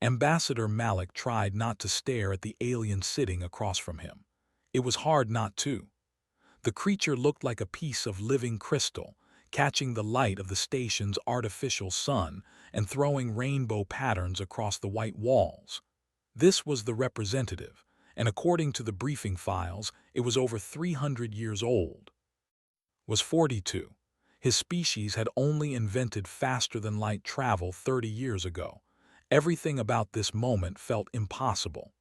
Ambassador Malik tried not to stare at the alien sitting across from him. It was hard not to. The creature looked like a piece of living crystal, catching the light of the station's artificial sun and throwing rainbow patterns across the white walls. This was the representative, and according to the briefing files, it was over 300 years old. Was 42. His species had only invented faster-than-light travel 30 years ago. Everything about this moment felt impossible.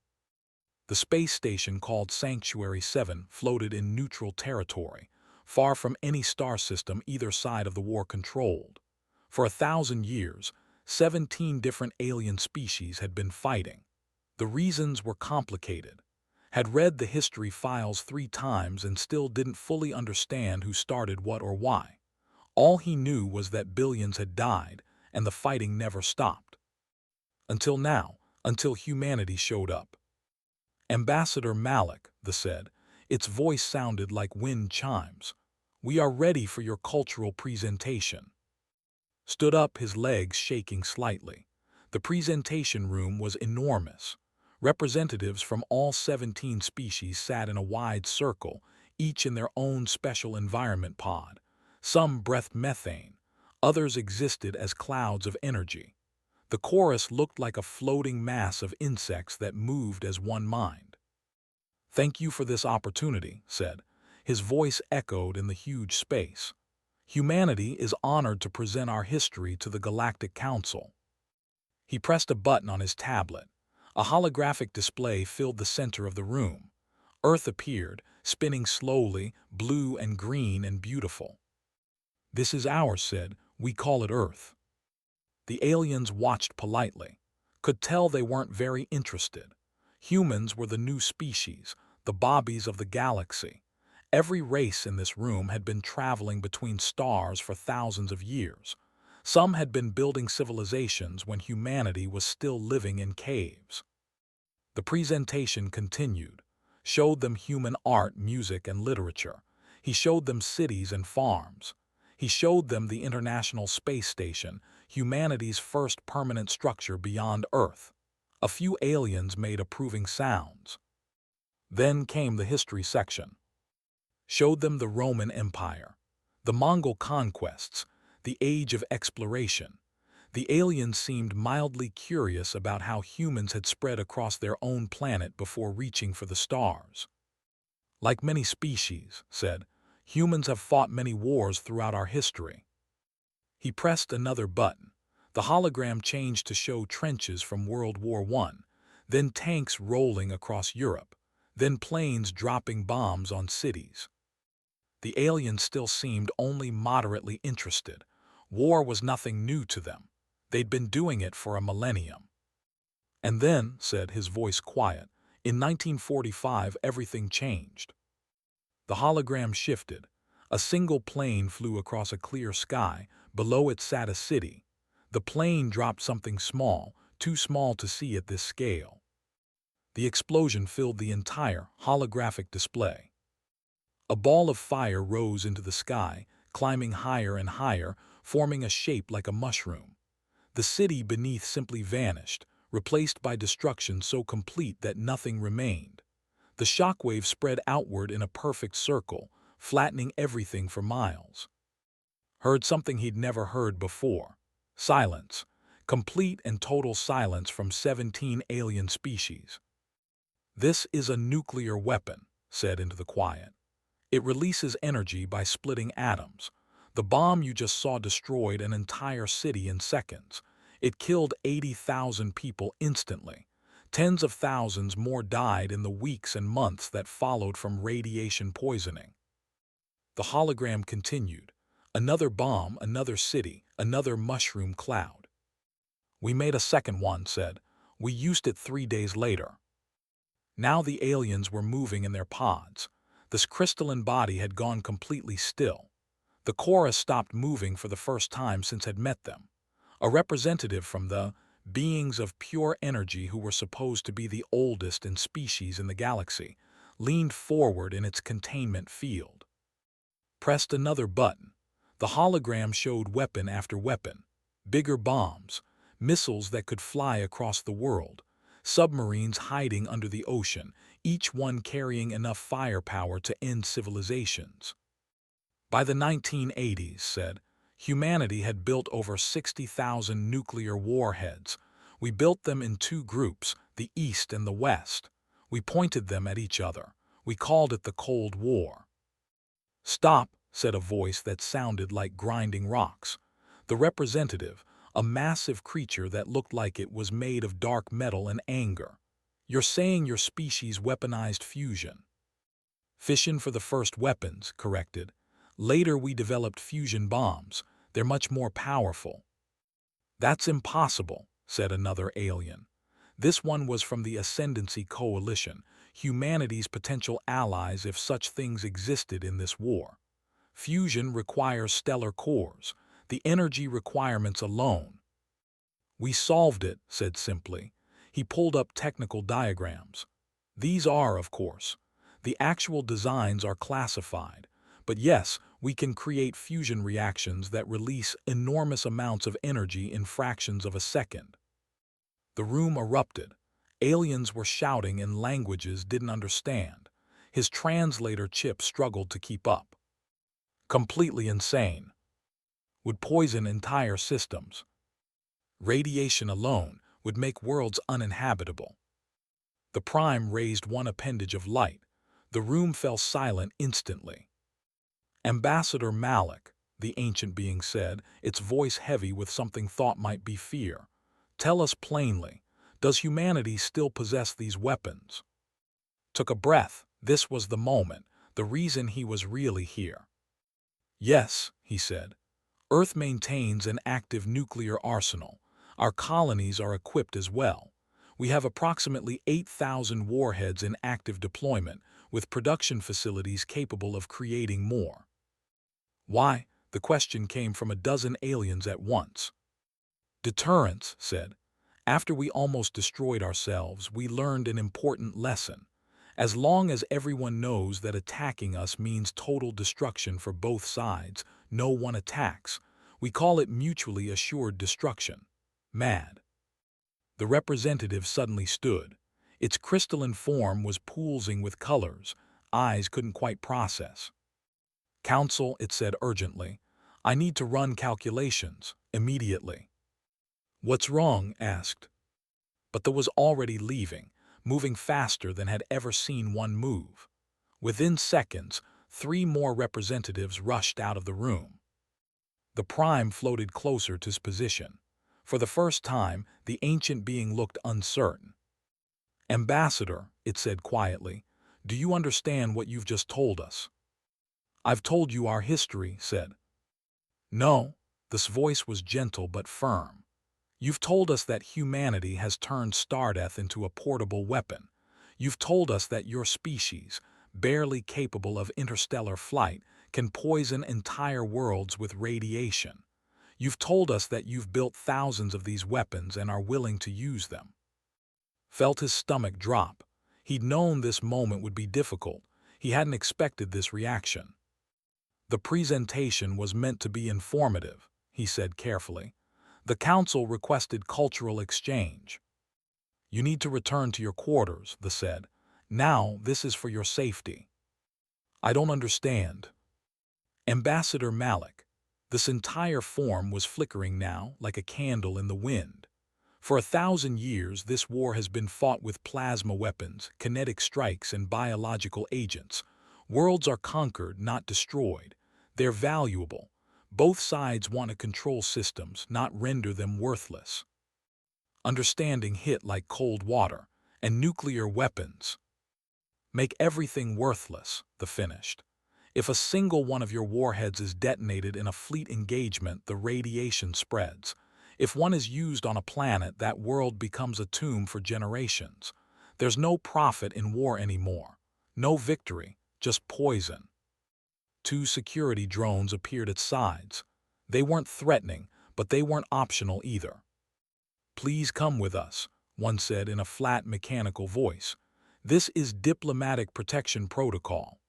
The space station called Sanctuary 7 floated in neutral territory, far from any star system either side of the war controlled. For 1,000 years, 17 different alien species had been fighting. The reasons were complicated. Had read the history files 3 times and still didn't fully understand who started what or why. All he knew was that billions had died and the fighting never stopped. Until now, until humanity showed up. Ambassador Malik, said, its voice sounded like wind chimes. We are ready for your cultural presentation. Stood up, his legs shaking slightly. The presentation room was enormous. Representatives from all 17 species sat in a wide circle, each in their own special environment pod. Some breathed methane, others existed as clouds of energy. The chorus looked like a floating mass of insects that moved as one mind. Thank you for this opportunity, said. His voice echoed in the huge space. Humanity is honored to present our history to the Galactic Council. He pressed a button on his tablet. A holographic display filled the center of the room. Earth appeared, spinning slowly, blue and green and beautiful. This is ours, said. We call it Earth. The aliens watched politely. Could tell they weren't very interested. Humans were the new species, the bobbies of the galaxy. Every race in this room had been traveling between stars for thousands of years. Some had been building civilizations when humanity was still living in caves. The presentation continued. Showed them human art, music, and literature. He showed them cities and farms. He showed them the International Space Station, humanity's first permanent structure beyond Earth. A few aliens made approving sounds. Then came the history section. Showed them the Roman Empire, the Mongol conquests, the age of exploration. The aliens seemed mildly curious about how humans had spread across their own planet before reaching for the stars. Like many species, said, humans have fought many wars throughout our history. He pressed another button. The hologram changed to show trenches from World War I, then tanks rolling across Europe, then planes dropping bombs on cities. The aliens still seemed only moderately interested. War was nothing new to them. They'd been doing it for a millennium. And then, said, his voice quiet, in 1945 everything changed. The hologram shifted. A single plane flew across a clear sky. Below it sat a city. The plane dropped something small, too small to see at this scale. The explosion filled the entire holographic display. A ball of fire rose into the sky, climbing higher and higher, forming a shape like a mushroom. The city beneath simply vanished, replaced by destruction so complete that nothing remained. The shockwave spread outward in a perfect circle, flattening everything for miles. Heard something he'd never heard before. Silence. Complete and total silence from 17 alien species. This is a nuclear weapon, said into the quiet. It releases energy by splitting atoms. The bomb you just saw destroyed an entire city in seconds. It killed 80,000 people instantly. Tens of thousands more died in the weeks and months that followed from radiation poisoning. The hologram continued. Another bomb, another city, another mushroom cloud. We made a second one, said. We used it 3 days later. Now the aliens were moving in their pods. This crystalline body had gone completely still. The chorus stopped moving for the first time since had met them. A representative from the beings of pure energy who were supposed to be the oldest in species in the galaxy leaned forward in its containment field. Pressed another button. The hologram showed weapon after weapon. Bigger bombs, missiles that could fly across the world, submarines hiding under the ocean, each one carrying enough firepower to end civilizations. By the 1980s, said, humanity had built over 60,000 nuclear warheads. We built them in two groups, the East and the West. We pointed them at each other. We called it the Cold War. Stop, said a voice that sounded like grinding rocks. The representative, a massive creature that looked like it was made of dark metal and anger. You're saying your species weaponized fusion. Fission for the first weapons, corrected. Later we developed fusion bombs. They're much more powerful. That's impossible, said another alien. This one was from the Ascendancy Coalition, humanity's potential allies if such things existed in this war. Fusion requires stellar cores, the energy requirements alone. We solved it, said simply. He pulled up technical diagrams. These are, of course. The actual designs are classified. But yes, we can create fusion reactions that release enormous amounts of energy in fractions of a second. The room erupted. Aliens were shouting in languages didn't understand. His translator chip struggled to keep up. Completely insane. Would poison entire systems. Radiation alone would make worlds uninhabitable. The Prime raised one appendage of light. The room fell silent instantly. Ambassador Malik, the ancient being said, its voice heavy with something thought might be fear. Tell us plainly, does humanity still possess these weapons? Took a breath. This was the moment, the reason he was really here. Yes, he said. Earth maintains an active nuclear arsenal. Our colonies are equipped as well. We have approximately 8,000 warheads in active deployment, with production facilities capable of creating more. Why? The question came from a dozen aliens at once. Deterrence, said. After we almost destroyed ourselves, we learned an important lesson. As long as everyone knows that attacking us means total destruction for both sides, no one attacks. We call it mutually assured destruction. MAD. The representative suddenly stood. Its crystalline form was pulsing with colors, eyes couldn't quite process. Council, it said urgently, I need to run calculations, immediately. What's wrong? Asked. But the was already leaving, moving faster than had ever seen one move. Within seconds, 3 more representatives rushed out of the room. The Prime floated closer to his position. For the first time, the ancient being looked uncertain. Ambassador, it said quietly, do you understand what you've just told us? I've told you our history, said. No, this voice was gentle but firm. You've told us that humanity has turned Stardeath into a portable weapon. You've told us that your species, barely capable of interstellar flight, can poison entire worlds with radiation. You've told us that you've built thousands of these weapons and are willing to use them. Felt his stomach drop. He'd known this moment would be difficult. He hadn't expected this reaction. The presentation was meant to be informative, he said carefully. The council requested cultural exchange. You need to return to your quarters, they said. Now this is for your safety. I don't understand. Ambassador Malik. This entire form was flickering now like a candle in the wind. For 1,000 years, this war has been fought with plasma weapons, kinetic strikes, and biological agents. Worlds are conquered, not destroyed. They're valuable. Both sides want to control systems, not render them worthless. Understanding hit like cold water, and nuclear weapons make everything worthless, the finished. If a single one of your warheads is detonated in a fleet engagement, the radiation spreads. If one is used on a planet, that world becomes a tomb for generations. There's no profit in war anymore. No victory, just poison. 2 security drones appeared at sides. They weren't threatening, but they weren't optional either. Please come with us, one said in a flat mechanical voice. This is diplomatic protection protocol.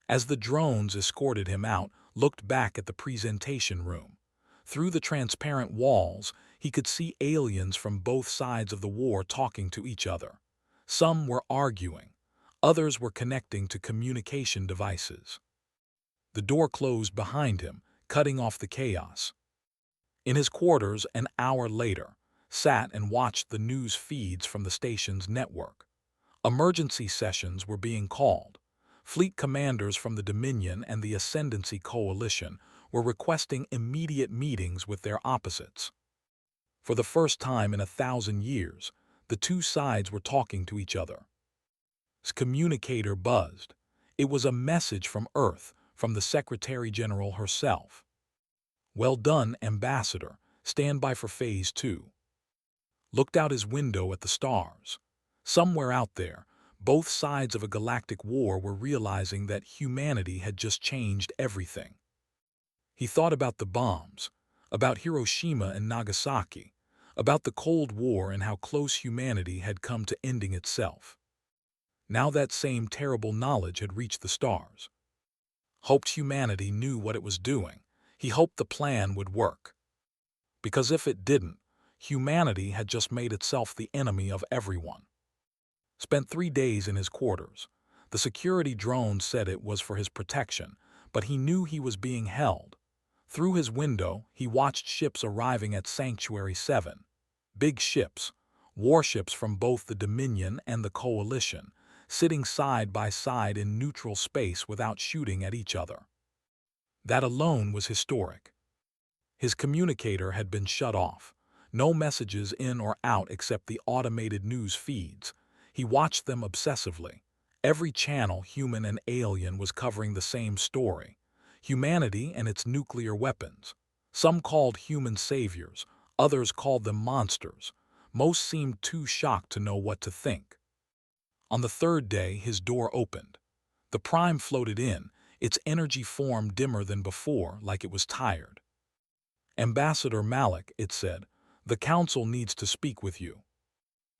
As the drones escorted him out, looked back at the presentation room. Through the transparent walls, He could see aliens from both sides of the war talking to each other. Some were arguing. Others were connecting to communication devices. The door closed behind him, cutting off the chaos. In his quarters, an hour later, sat and watched the news feeds from the station's network. Emergency sessions were being called. Fleet commanders from the Dominion and the Ascendancy Coalition were requesting immediate meetings with their opposites. For the first time in 1,000 years, the two sides were talking to each other. His communicator buzzed. It was a message from Earth, from the Secretary General herself. "Well done, Ambassador. Stand by for Phase 2. Looked out his window at the stars. Somewhere out there, both sides of a galactic war were realizing that humanity had just changed everything. He thought about the bombs, about Hiroshima and Nagasaki, about the Cold War and how close humanity had come to ending itself. Now that same terrible knowledge had reached the stars. Hoped humanity knew what it was doing. He hoped the plan would work. Because if it didn't, humanity had just made itself the enemy of everyone. Spent 3 days in his quarters. The security drone said it was for his protection, but he knew he was being held. Through his window, he watched ships arriving at Sanctuary 7. Big ships, warships from both the Dominion and the Coalition, sitting side by side in neutral space without shooting at each other. That alone was historic. His communicator had been shut off. No messages in or out except the automated news feeds. He watched them obsessively. Every channel, human and alien, was covering the same story. Humanity and its nuclear weapons. Some called human saviors, others called them monsters. Most seemed too shocked to know what to think. On the third day, his door opened. The Prime floated in, its energy form dimmer than before, like it was tired. "Ambassador Malik," it said, "the Council needs to speak with you."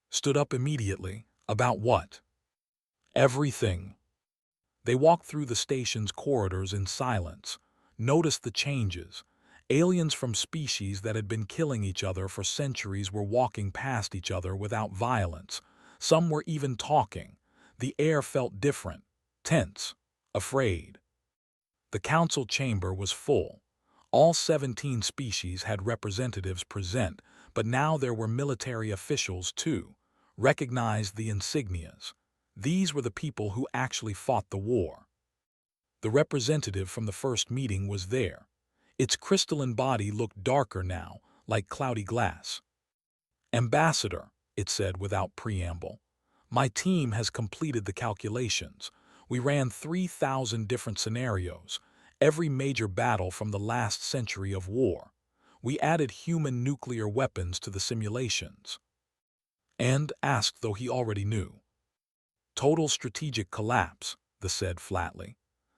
Stood up immediately. About what? Everything. They walked through the station's corridors in silence, noticed the changes. Aliens from species that had been killing each other for centuries were walking past each other without violence. Some were even talking. The air felt different, tense, afraid. The council chamber was full. All 17 species had representatives present, but now there were military officials too. Recognized the insignias. These were the people who actually fought the war. The representative from the first meeting was there. Its crystalline body looked darker now, like cloudy glass. "Ambassador," it said without preamble, "my team has completed the calculations. We ran 3,000 different scenarios, every major battle from the last century of war. We added human nuclear weapons to the simulations." And asked though he already knew. "Total strategic collapse," the said flatly.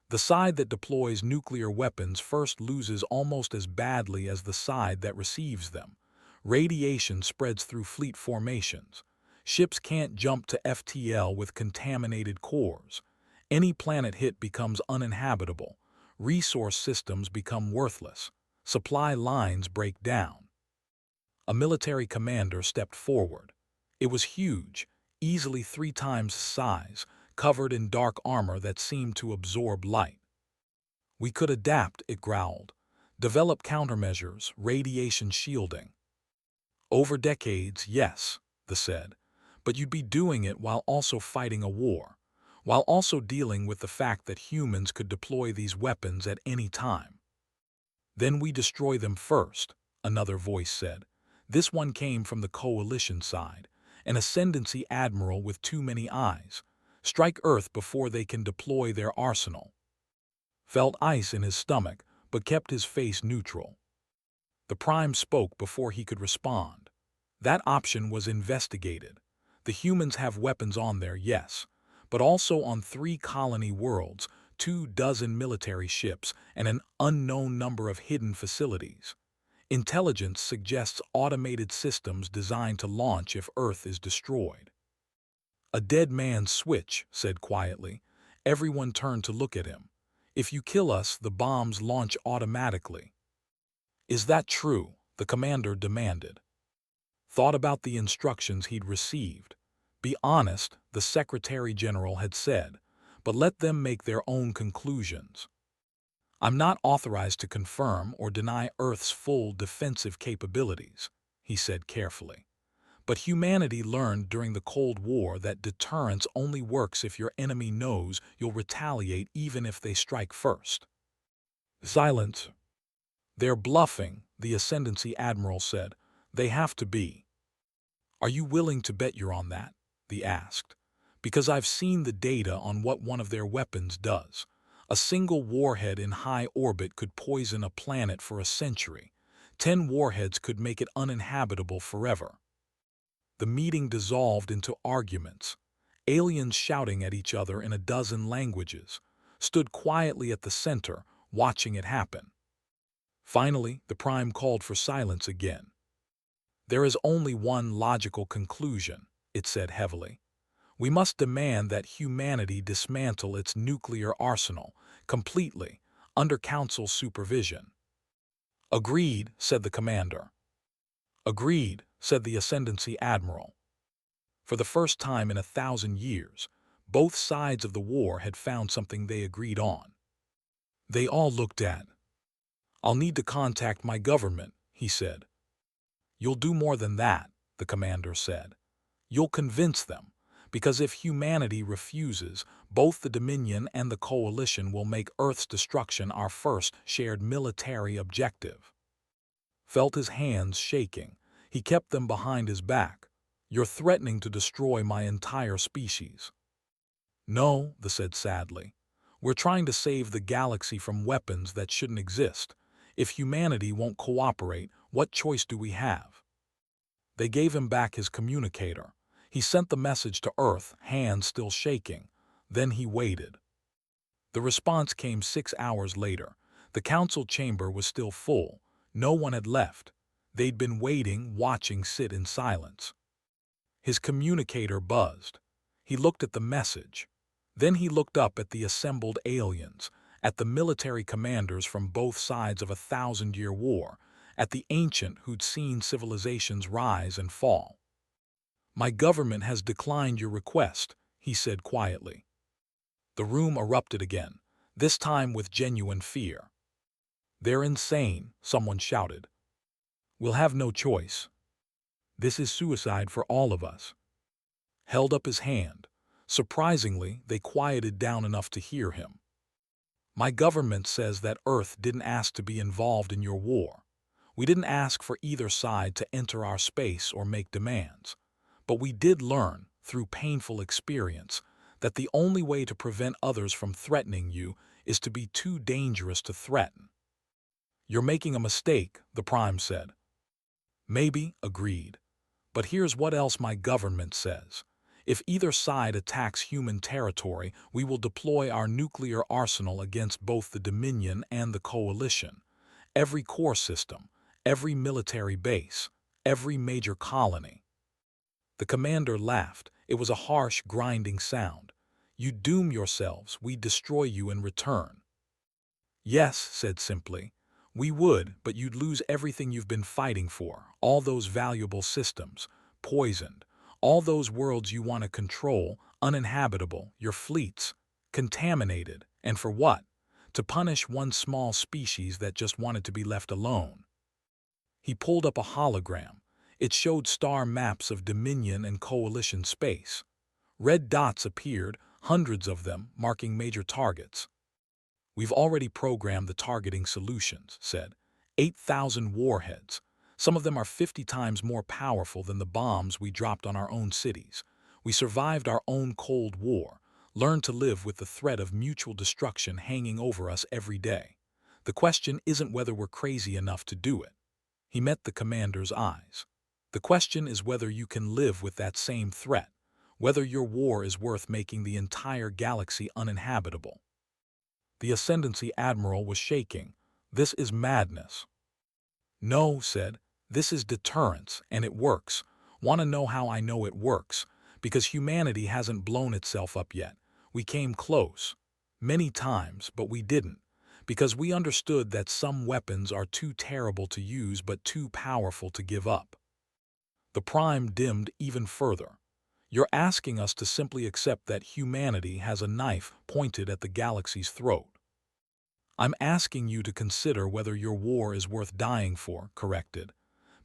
"The side that deploys nuclear weapons first loses almost as badly as the side that receives them. Radiation spreads through fleet formations. Ships can't jump to FTL with contaminated cores. Any planet hit becomes uninhabitable. Resource systems become worthless. Supply lines break down." A military commander stepped forward. It was huge, easily 3 times size, covered in dark armor that seemed to absorb light. "We could adapt," it growled. "Develop countermeasures, radiation shielding." "Over decades, yes," the said. "But you'd be doing it while also fighting a war, while also dealing with the fact that humans could deploy these weapons at any time." "Then we destroy them first," another voice said. This one came from the Coalition side, an Ascendancy admiral with too many eyes. "Strike Earth before they can deploy their arsenal." Felt ice in his stomach, but kept his face neutral. The Prime spoke before he could respond. "That option was investigated. The humans have weapons on there, yes, but also on 3 colony worlds, 24 military ships, and an unknown number of hidden facilities. Intelligence suggests automated systems designed to launch if Earth is destroyed." A dead man's switch said quietly. Everyone turned to look at him. "If you kill us, the bombs launch automatically." "Is that true?" the commander demanded. thought about the instructions he'd received. Be honest, the Secretary General had said, but let them make their own conclusions. I'm not authorized to confirm or deny Earth's full defensive capabilities, he said carefully. But humanity learned during the Cold War that deterrence only works if your enemy knows you'll retaliate even if they strike first. Silence. They're bluffing, the Ascendancy Admiral said. They have to be. Are you willing to bet you're on that? The asked. Because I've seen the data on what one of their weapons does. A single warhead in high orbit could poison a planet for a century. 10 warheads could make it uninhabitable forever. The meeting dissolved into arguments. Aliens shouting at each other in a dozen languages stood quietly at the center, watching it happen. Finally, the Prime called for silence again. There is only one logical conclusion, it said heavily. We must demand that humanity dismantle its nuclear arsenal completely, under Council's supervision. Agreed, said the commander. Agreed, said the Ascendancy Admiral. For the first time in 1,000 years, both sides of the war had found something they agreed on. They all looked at. I'll need to contact my government, he said. You'll do more than that, the commander said. You'll convince them, because if humanity refuses, both the Dominion and the Coalition will make Earth's destruction our first shared military objective. Felt his hands shaking. He kept them behind his back. You're threatening to destroy my entire species. No, they said sadly. We're trying to save the galaxy from weapons that shouldn't exist. If humanity won't cooperate, what choice do we have? They gave him back his communicator. He sent the message to Earth, hands still shaking. Then he waited. The response came 6 hours later. The council chamber was still full. No one had left. They'd been waiting, watching sit in silence. His communicator buzzed. He looked at the message. Then he looked up at the assembled aliens, at the military commanders from both sides of a 1,000-year war, at the ancient who'd seen civilizations rise and fall. My government has declined your request, he said quietly. The room erupted again, this time with genuine fear. They're insane, someone shouted. We'll have no choice. This is suicide for all of us. Held up his hand. Surprisingly, they quieted down enough to hear him. My government says that Earth didn't ask to be involved in your war. We didn't ask for either side to enter our space or make demands. But we did learn, through painful experience, that the only way to prevent others from threatening you is to be too dangerous to threaten. You're making a mistake, the Prime said. Maybe, agreed. But here's what else my government says. If either side attacks human territory, we will deploy our nuclear arsenal against both the Dominion and the Coalition. Every core system, every military base, every major colony. The commander laughed. It was a harsh, grinding sound. You doom yourselves, we destroy you in return. Yes, said simply. We would, but you'd lose everything you've been fighting for, all those valuable systems, poisoned, all those worlds you want to control, uninhabitable, your fleets, contaminated, and for what? To punish one small species that just wanted to be left alone. He pulled up a hologram. It showed star maps of Dominion and Coalition space. Red dots appeared, hundreds of them, marking major targets. We've already programmed the targeting solutions, said. 8,000 warheads. Some of them are 50 times more powerful than the bombs we dropped on our own cities. We survived our own Cold War, learned to live with the threat of mutual destruction hanging over us every day. The question isn't whether we're crazy enough to do it. He met the commander's eyes. The question is whether you can live with that same threat, whether your war is worth making the entire galaxy uninhabitable. The Ascendancy Admiral was shaking. This is madness. No, said. This is deterrence, and it works. Want to know how I know it works? Because humanity hasn't blown itself up yet. We came close. Many times, but we didn't. Because we understood that some weapons are too terrible to use but too powerful to give up. The Prime dimmed even further. You're asking us to simply accept that humanity has a knife pointed at the galaxy's throat. I'm asking you to consider whether your war is worth dying for, corrected.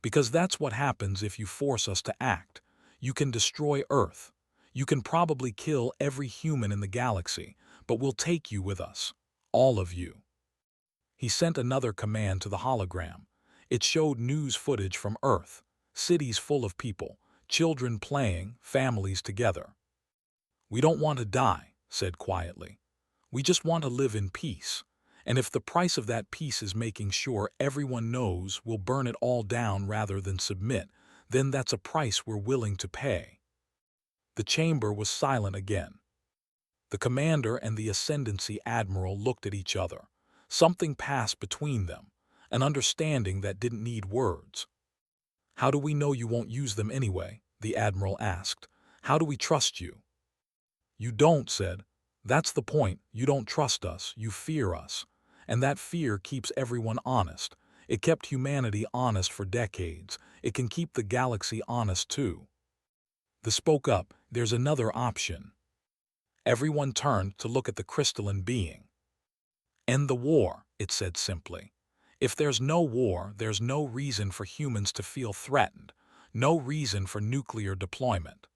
Because that's what happens if you force us to act. You can destroy Earth. You can probably kill every human in the galaxy, but we'll take you with us. All of you. He sent another command to the hologram. It showed news footage from Earth, cities full of people, children playing, families together. We don't want to die, said quietly. We just want to live in peace. And if the price of that peace is making sure everyone knows we'll burn it all down rather than submit, then that's a price we're willing to pay. The chamber was silent again. The commander and the Ascendancy Admiral looked at each other. Something passed between them, an understanding that didn't need words. How do we know you won't use them anyway? The Admiral asked. How do we trust you? You don't, said. That's the point. You don't trust us, you fear us. And that fear keeps everyone honest. It kept humanity honest for decades. It can keep the galaxy honest too. They spoke up. There's another option. Everyone turned to look at the crystalline being. End the war, it said simply. If there's no war, there's no reason for humans to feel threatened, no reason for nuclear deployment.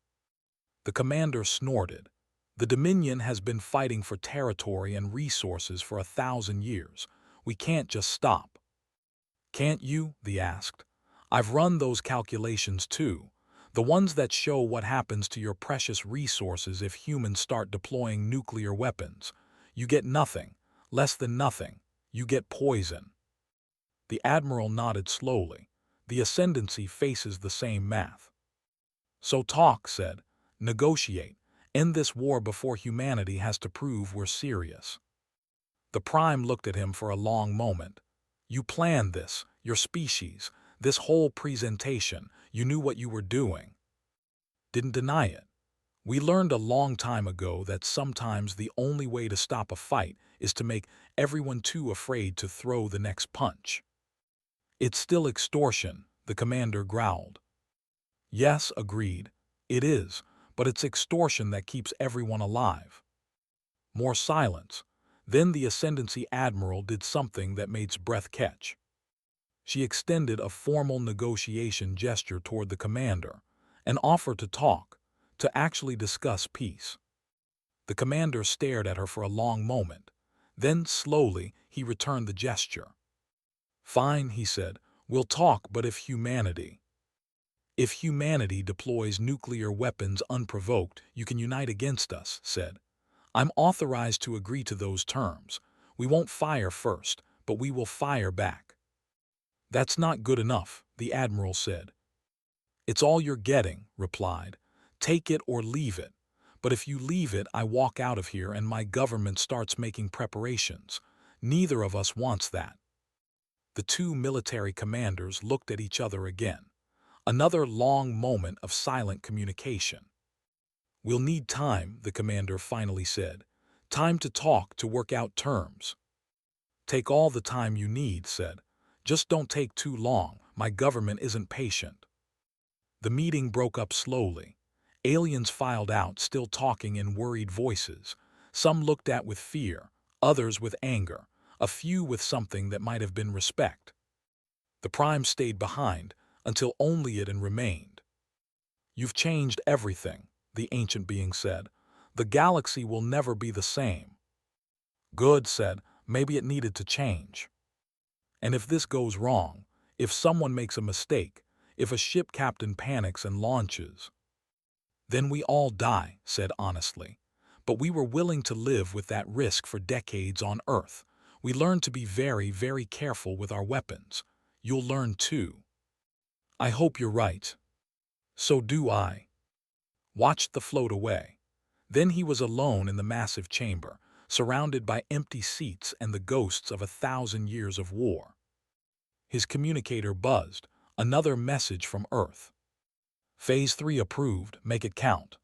The commander snorted. The Dominion has been fighting for territory and resources for 1,000 years. We can't just stop. Can't you? They asked. I've run those calculations too. The ones that show what happens to your precious resources if humans start deploying nuclear weapons. You get nothing, less than nothing. You get poison. The Admiral nodded slowly. The Ascendancy faces the same math. So talk, said. Negotiate. End this war before humanity has to prove we're serious. The Prime looked at him for a long moment. You planned this, your species, this whole presentation. You knew what you were doing. Didn't deny it. We learned a long time ago that sometimes the only way to stop a fight is to make everyone too afraid to throw the next punch. It's still extortion, the commander growled. Yes, agreed. It is, but it's extortion that keeps everyone alive. More silence. Then the Ascendancy Admiral did something that made his breath catch. She extended a formal negotiation gesture toward the commander, an offer to talk, to actually discuss peace. The commander stared at her for a long moment. Then, slowly, he returned the gesture. Fine, he said, we'll talk, but if humanity deploys nuclear weapons unprovoked, you can unite against us, said. I'm authorized to agree to those terms. We won't fire first, but we will fire back. That's not good enough, the Admiral said. It's all you're getting, replied. Take it or leave it. But if you leave it, I walk out of here and my government starts making preparations. Neither of us wants that. The two military commanders looked at each other again. Another long moment of silent communication. We'll need time, the commander finally said. Time to talk, to work out terms. Take all the time you need, said. Just don't take too long. My government isn't patient. The meeting broke up slowly. Aliens filed out, still talking in worried voices. Some looked at with fear, others with anger, a few with something that might have been respect. The Prime stayed behind until only it remained. You've changed everything, the ancient being said. The galaxy will never be the same. Good, said. Maybe it needed to change. And if this goes wrong, if someone makes a mistake, if a ship captain panics and launches, then we all die, said honestly. But we were willing to live with that risk for decades on Earth. We learned to be very, very careful with our weapons. You'll learn too. I hope you're right. So do I. Watched the float away. Then he was alone in the massive chamber, surrounded by empty seats and the ghosts of 1,000 years of war. His communicator buzzed, another message from Earth. Phase 3 approved, make it count.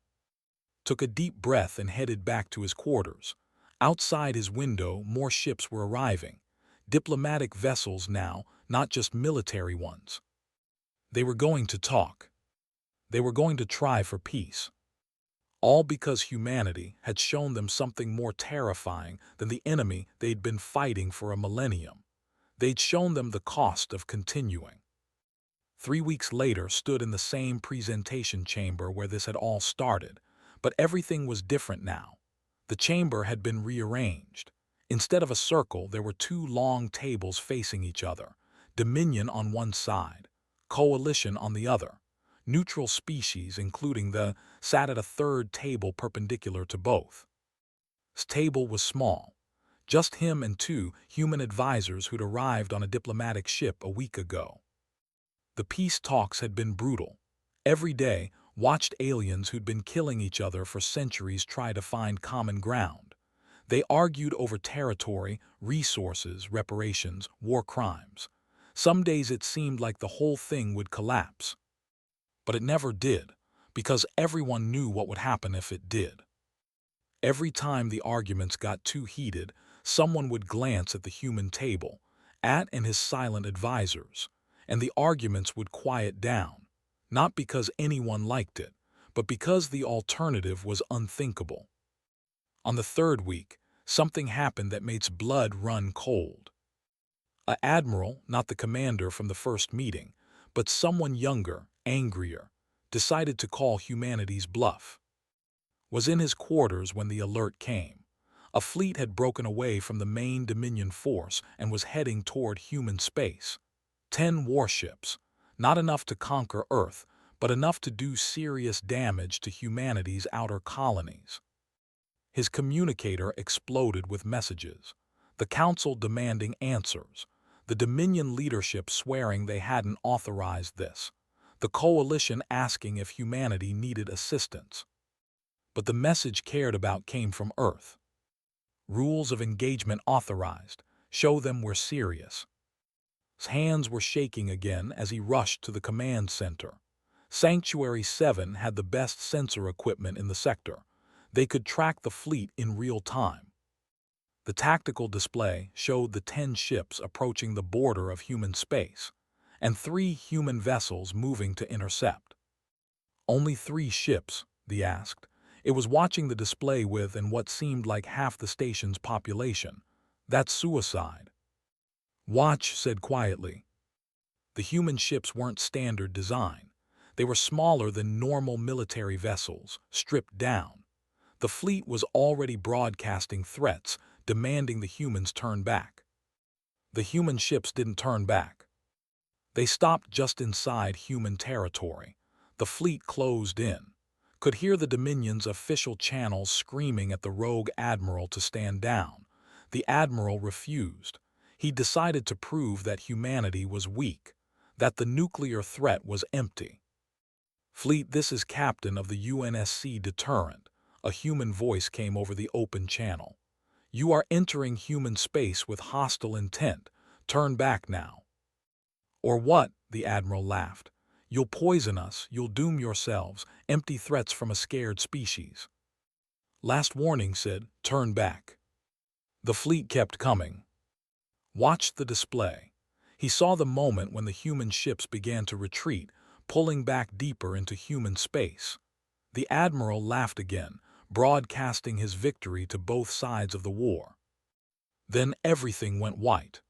Took a deep breath and headed back to his quarters. Outside his window, more ships were arriving. Diplomatic vessels now, not just military ones. They were going to talk. They were going to try for peace. All because humanity had shown them something more terrifying than the enemy they'd been fighting for a millennium. They'd shown them the cost of continuing. 3 weeks later stood in the same presentation chamber where this had all started, but everything was different now. The chamber had been rearranged. Instead of a circle, there were two long tables facing each other, Dominion on one side, Coalition on the other. Neutral species, including the, sat at a third table perpendicular to both. His table was small, just him and two human advisors who'd arrived on a diplomatic ship a week ago. The peace talks had been brutal. Every day, watched aliens who'd been killing each other for centuries try to find common ground. They argued over territory, resources, reparations, war crimes. Some days it seemed like the whole thing would collapse. But it never did, because everyone knew what would happen if it did. Every time the arguments got too heated, someone would glance at the human table, At and his silent advisors, and the arguments would quiet down, not because anyone liked it, but because the alternative was unthinkable. On the third week, something happened that makes blood run cold. An admiral, not the commander from the first meeting, but someone younger, angrier, decided to call humanity's bluff. Was in his quarters when the alert came. A fleet had broken away from the main Dominion force and was heading toward human space. 10 warships, not enough to conquer Earth, but enough to do serious damage to humanity's outer colonies. His communicator exploded with messages, the Council demanding answers, the Dominion leadership swearing they hadn't authorized this, the Coalition asking if humanity needed assistance. But the message cared about came from Earth. Rules of engagement authorized. Show them we're serious. His hands were shaking again as he rushed to the command center. Sanctuary 7 had the best sensor equipment in the sector. They could track the fleet in real time. The tactical display showed the 10 ships approaching the border of human space, and 3 human vessels moving to intercept. Only 3 ships, they asked. It was watching the display with and what seemed like half the station's population. That's suicide. Watch said quietly. The human ships weren't standard design. They were smaller than normal military vessels, stripped down. The fleet was already broadcasting threats, demanding the humans turn back. The human ships didn't turn back. They stopped just inside human territory. The fleet closed in. Could hear the Dominion's official channels screaming at the rogue admiral to stand down. The admiral refused. He decided to prove that humanity was weak, that the nuclear threat was empty. Fleet, this is captain of the UNSC Deterrent. A human voice came over the open channel. You are entering human space with hostile intent. Turn back now. Or what? The admiral laughed. You'll poison us, you'll doom yourselves, empty threats from a scared species. Last warning said, turn back. The fleet kept coming. Watched the display. He saw the moment when the human ships began to retreat, pulling back deeper into human space. The admiral laughed again, broadcasting his victory to both sides of the war. Then everything went white.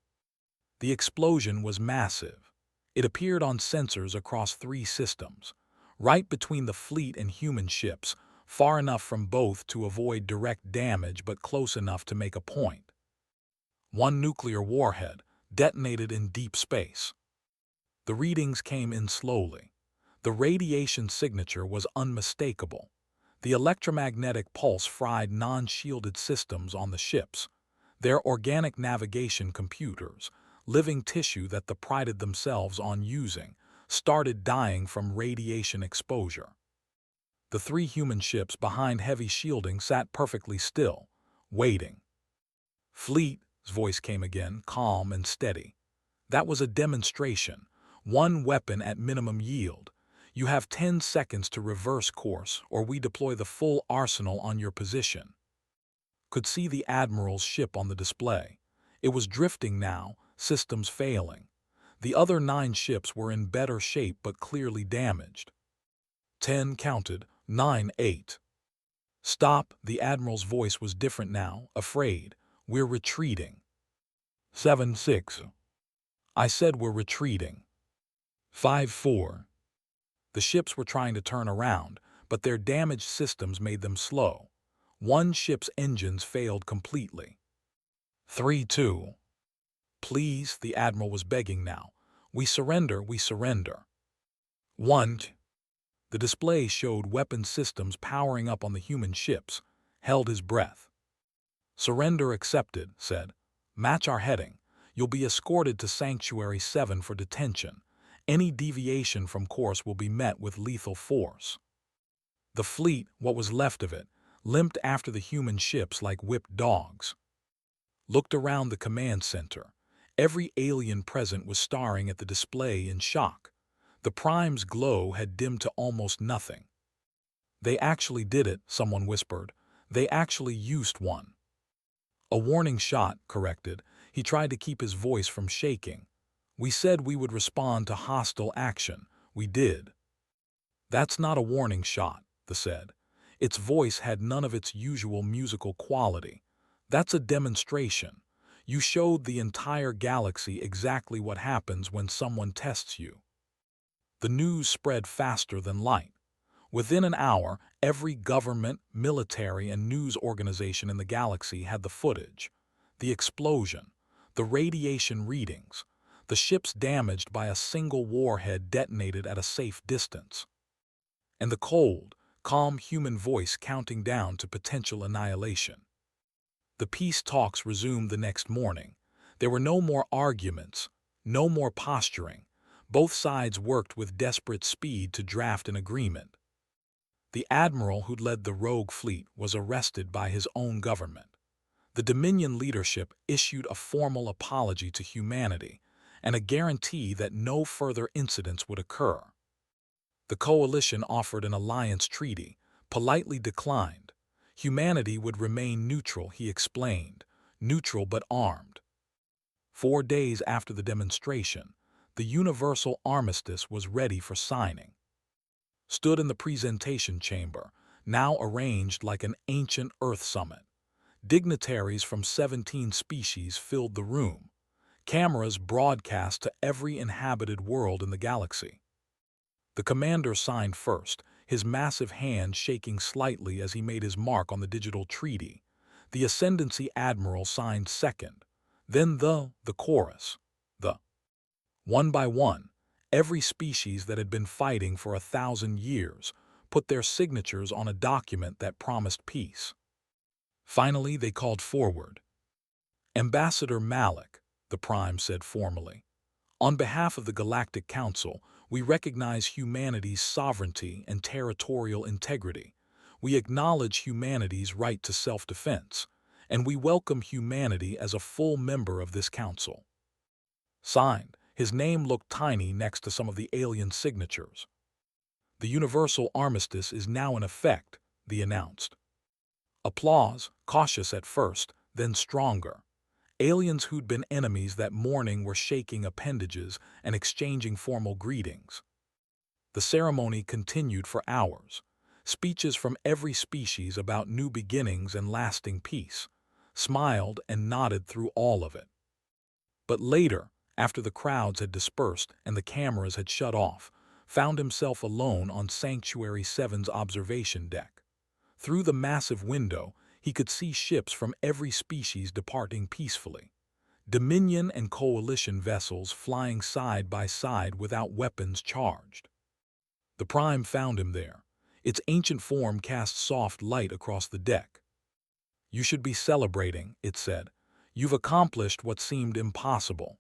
The explosion was massive. It appeared on sensors across 3 systems, right between the fleet and human ships, far enough from both to avoid direct damage but close enough to make a point. 1 nuclear warhead detonated in deep space. The readings came in slowly. The radiation signature was unmistakable. The electromagnetic pulse fried non-shielded systems on the ships. Their organic navigation computers, living tissue that they prided themselves on using, started dying from radiation exposure. The 3 human ships behind heavy shielding sat perfectly still, waiting. Fleet's voice came again, calm and steady. That was a demonstration. 1 weapon at minimum yield. You have 10 seconds to reverse course, or we deploy the full arsenal on your position. Could see the admiral's ship on the display. It was drifting now, systems failing. The other 9 ships were in better shape but clearly damaged. 10 counted, 9, 8. Stop, the Admiral's voice was different now, afraid. We're retreating. 7, 6. I said we're retreating. 5, 4. The ships were trying to turn around, but their damaged systems made them slow. One ship's engines failed completely. 3, 2. Please, the Admiral was begging now. We surrender, we surrender. 1. The display showed weapon systems powering up on the human ships. Held his breath. Surrender accepted, said. Match our heading. You'll be escorted to Sanctuary 7 for detention. Any deviation from course will be met with lethal force. The fleet, what was left of it, limped after the human ships like whipped dogs. Looked around the command center. Every alien present was staring at the display in shock. The Prime's glow had dimmed to almost nothing. They actually did it, someone whispered. They actually used one. A warning shot, corrected. He tried to keep his voice from shaking. We said we would respond to hostile action. We did. That's not a warning shot, the said. Its voice had none of its usual musical quality. That's a demonstration. You showed the entire galaxy exactly what happens when someone tests you. The news spread faster than light. Within an hour, every government, military, and news organization in the galaxy had the footage. The explosion, the radiation readings, the ships damaged by a single warhead detonated at a safe distance. And the cold, calm human voice counting down to potential annihilation. The peace talks resumed the next morning. There were no more arguments, no more posturing. Both sides worked with desperate speed to draft an agreement. The admiral who'd led the rogue fleet was arrested by his own government. The Dominion leadership issued a formal apology to humanity and a guarantee that no further incidents would occur. The coalition offered an alliance treaty, politely declined. Humanity would remain neutral, he explained, neutral but armed. 4 days after the demonstration, the universal armistice was ready for signing. Stood in the presentation chamber, now arranged like an ancient Earth summit. Dignitaries from 17 species filled the room. Cameras broadcast to every inhabited world in the galaxy. The commander signed first, his massive hand shaking slightly as he made his mark on the digital treaty. The Ascendancy Admiral signed second. Then the chorus. One by one, every species that had been fighting for 1,000 years put their signatures on a document that promised peace. Finally, they called forward. Ambassador Malik, the Prime said formally. On behalf of the Galactic Council, we recognize humanity's sovereignty and territorial integrity. We acknowledge humanity's right to self-defense, and we welcome humanity as a full member of this council. Signed, his name looked tiny next to some of the alien signatures. The universal armistice is now in effect, they announced. Applause, cautious at first, then stronger. Aliens who'd been enemies that morning were shaking appendages and exchanging formal greetings. The ceremony continued for hours. Speeches from every species about new beginnings and lasting peace, smiled and nodded through all of it. But later, after the crowds had dispersed and the cameras had shut off, found himself alone on Sanctuary 7's observation deck. Through the massive window, he could see ships from every species departing peacefully. Dominion and Coalition vessels flying side by side without weapons charged. The Prime found him there. Its ancient form cast soft light across the deck. You should be celebrating, it said. You've accomplished what seemed impossible.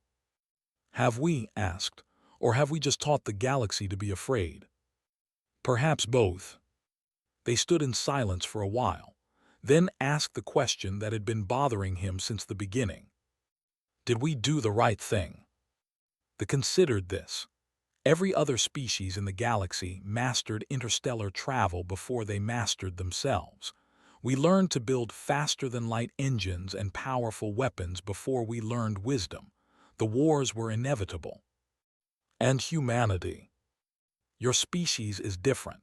Have we, asked, or have we just taught the galaxy to be afraid? Perhaps both. They stood in silence for a while, then asked the question that had been bothering him since the beginning. Did we do the right thing? They considered this. Every other species in the galaxy mastered interstellar travel before they mastered themselves. We learned to build faster-than-light engines and powerful weapons before we learned wisdom. The wars were inevitable. And humanity. Your species is different.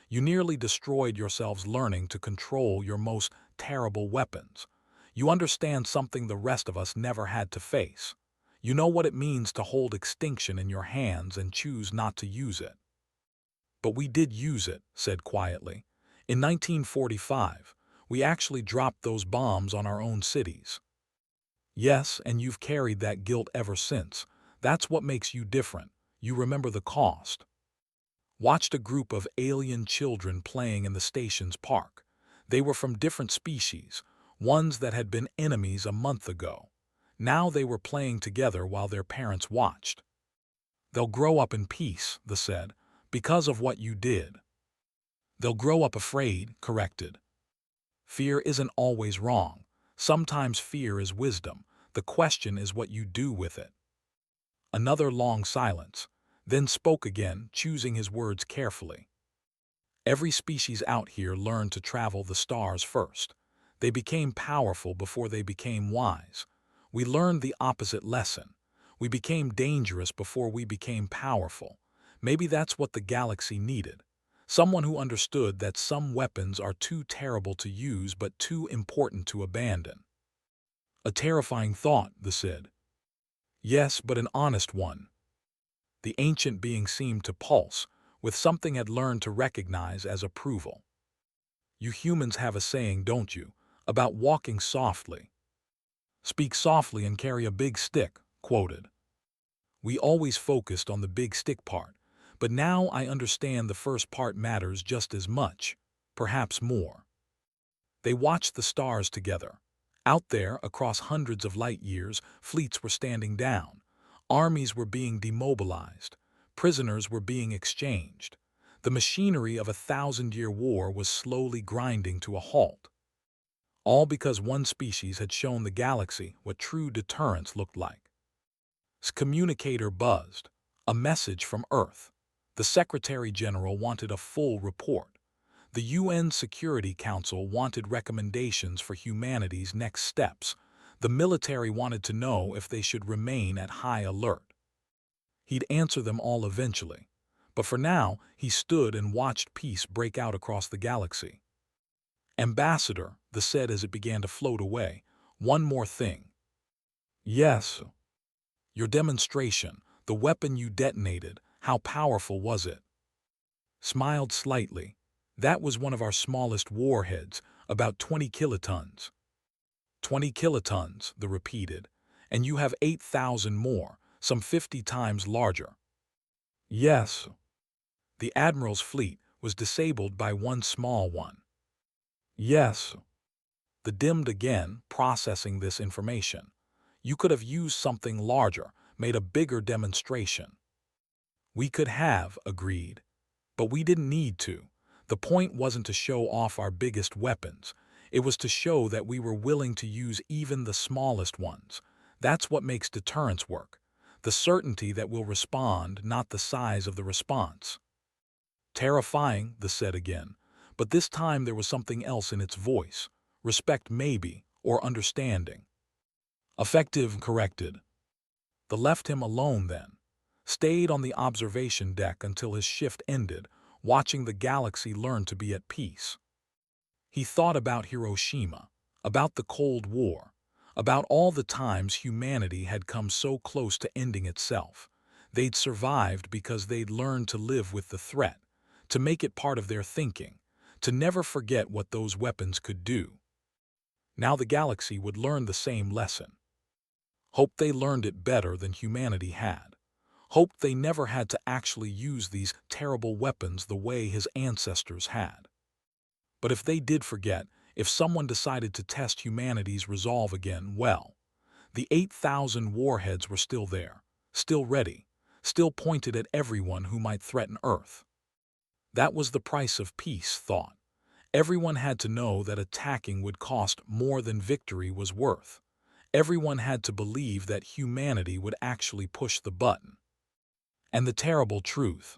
You nearly destroyed yourselves learning to control your most terrible weapons. You understand something the rest of us never had to face. You know what it means to hold extinction in your hands and choose not to use it. But we did use it, said quietly. In 1945, we actually dropped those bombs on our own cities. Yes, and you've carried that guilt ever since. That's what makes you different. You remember the cost. Watched a group of alien children playing in the station's park. They were from different species, ones that had been enemies a month ago. Now they were playing together while their parents watched. They'll grow up in peace, they said, because of what you did. They'll grow up afraid, corrected. Fear isn't always wrong. Sometimes fear is wisdom. The question is what you do with it. Another long silence, then spoke again, choosing his words carefully. Every species out here learned to travel the stars first. They became powerful before they became wise. We learned the opposite lesson. We became dangerous before we became powerful. Maybe that's what the galaxy needed. Someone who understood that some weapons are too terrible to use but too important to abandon. A terrifying thought, they said. Yes, but an honest one. The ancient being seemed to pulse, with something had learned to recognize as approval. You humans have a saying, don't you, about walking softly. Speak softly and carry a big stick, quoted. We always focused on the big stick part, but now I understand the first part matters just as much, perhaps more. They watched the stars together. Out there, across hundreds of light years, fleets were standing down. Armies were being demobilized. Prisoners were being exchanged. The machinery of a 1,000-year war was slowly grinding to a halt. All because one species had shown the galaxy what true deterrence looked like. Communicator buzzed. A message from Earth. The Secretary General wanted a full report. The UN Security Council wanted recommendations for humanity's next steps. The military wanted to know if they should remain at high alert. He'd answer them all eventually. But for now, he stood and watched peace break out across the galaxy. Ambassador, they said as it began to float away, one more thing. Yes. Your demonstration, the weapon you detonated, how powerful was it? Smiled slightly. That was one of our smallest warheads, about 20 kilotons. 20 kilotons, they repeated, and you have 8,000 more, some 50 times larger. Yes. The Admiral's fleet was disabled by one small one. Yes. The dimmed again, processing this information. You could have used something larger, made a bigger demonstration. We could have, agreed. But we didn't need to. The point wasn't to show off our biggest weapons. It was to show that we were willing to use even the smallest ones. That's what makes deterrence work. The certainty that we'll respond, not the size of the response. Terrifying, they said again, but this time there was something else in its voice. Respect maybe, or understanding. Effective, corrected. They left him alone then. Stayed on the observation deck until his shift ended, watching the galaxy learn to be at peace. He thought about Hiroshima, about the Cold War, about all the times humanity had come so close to ending itself. They'd survived because they'd learned to live with the threat, to make it part of their thinking, to never forget what those weapons could do. Now the galaxy would learn the same lesson. Hope they learned it better than humanity had. Hoped they never had to actually use these terrible weapons the way his ancestors had. But if they did forget, if someone decided to test humanity's resolve again, well, the 8,000 warheads were still there, still ready, still pointed at everyone who might threaten Earth. That was the price of peace, thought. Everyone had to know that attacking would cost more than victory was worth. Everyone had to believe that humanity would actually push the button. And the terrible truth,